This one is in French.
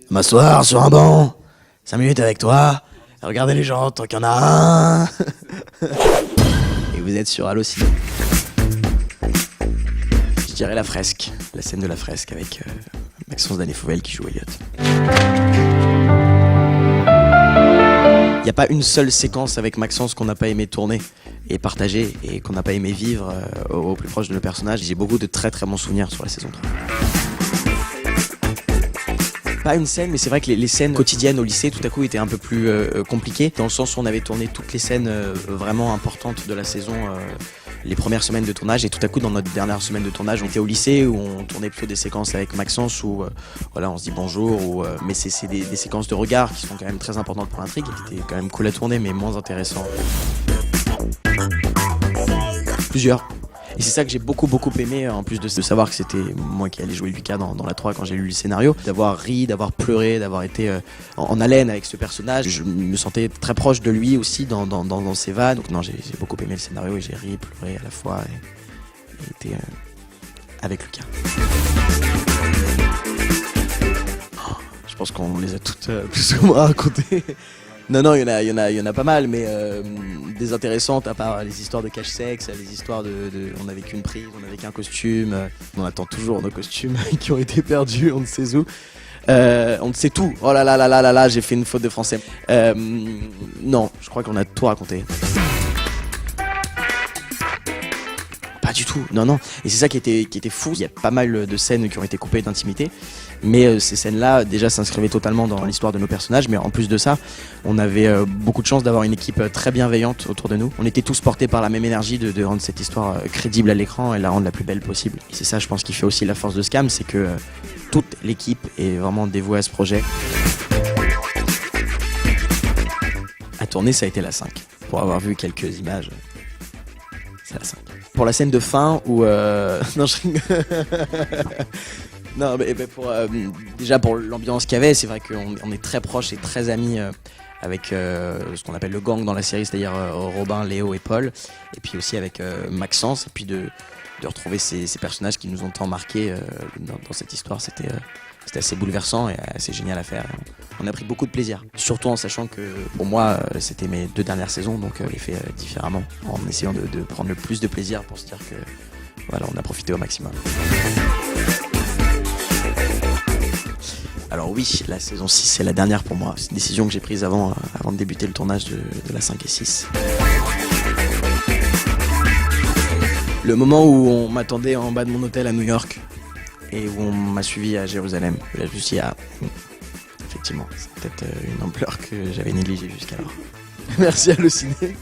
m'asseoir sur un banc, 5 minutes avec toi, regarder les gens tant qu'il y en a un. Et vous êtes sur Allociné. Je dirais la fresque, la scène de la fresque avec Maxence Danefouvel qui joue Elliot. Il n'y a pas une seule séquence avec Maxence qu'on n'a pas aimé tourner et partager et qu'on n'a pas aimé vivre au plus proche de nos personnages. J'ai beaucoup de très très bons souvenirs sur la saison 3. Pas une scène, mais c'est vrai que les scènes quotidiennes au lycée tout à coup étaient un peu plus compliquées, dans le sens où on avait tourné toutes les scènes vraiment importantes de la saison les premières semaines de tournage, et tout à coup dans notre dernière semaine de tournage on était au lycée où on tournait plutôt des séquences avec Maxence où voilà, on se dit bonjour, mais c'est des séquences de regard qui sont quand même très importantes pour l'intrigue et qui étaient quand même cool à tourner mais moins intéressants. Plusieurs. Et c'est ça que j'ai beaucoup aimé, en plus de savoir que c'était moi qui allais jouer Lucas dans la 3 quand j'ai lu le scénario, d'avoir ri, d'avoir pleuré, d'avoir été en haleine avec ce personnage. Je me sentais très proche de lui aussi dans ses vannes. Donc non, j'ai beaucoup aimé le scénario et j'ai ri, pleuré à la fois et été avec Lucas. Je pense qu'on les a toutes plus ou moins racontées. Non, il y en a pas mal, mais des intéressantes, à part les histoires de cache-sexe, les histoires on n'avait qu'une prise, on n'avait qu'un costume, on attend toujours nos costumes qui ont été perdus, on ne sait où. On ne sait tout. Oh là là, j'ai fait une faute de français. Non, je crois qu'on a tout raconté. Pas du tout, non. Et c'est ça qui était fou. Il y a pas mal de scènes qui ont été coupées d'intimité. Mais ces scènes-là, déjà, s'inscrivaient totalement dans l'histoire de nos personnages. Mais en plus de ça, on avait beaucoup de chance d'avoir une équipe très bienveillante autour de nous. On était tous portés par la même énergie de rendre cette histoire crédible à l'écran et la rendre la plus belle possible. Et c'est ça, je pense, qui fait aussi la force de Scam, c'est que toute l'équipe est vraiment dévouée à ce projet. À tourner, ça a été la 5. Pour avoir vu quelques images, c'est la 5. Pour la scène de fin où... Non, je rigole. Non, mais déjà pour l'ambiance qu'il y avait, c'est vrai qu'on est très proches et très amis avec ce qu'on appelle le gang dans la série, c'est-à-dire Robin, Léo et Paul, et puis aussi avec Maxence, et puis de retrouver ces personnages qui nous ont tant marqués dans cette histoire, c'était assez bouleversant et assez génial à faire. On a pris beaucoup de plaisir, surtout en sachant que pour moi c'était mes 2 dernières saisons, donc je l'ai fait différemment, en essayant de prendre le plus de plaisir pour se dire que voilà, on a profité au maximum. Alors oui, la saison 6 c'est la dernière pour moi. C'est une décision que j'ai prise avant de débuter le tournage de la 5 et 6. Le moment où on m'attendait en bas de mon hôtel à New York et où on m'a suivi à Jérusalem. Là je me suis dit, effectivement, c'est peut-être une ampleur que j'avais négligée jusqu'alors. Merci Allociné.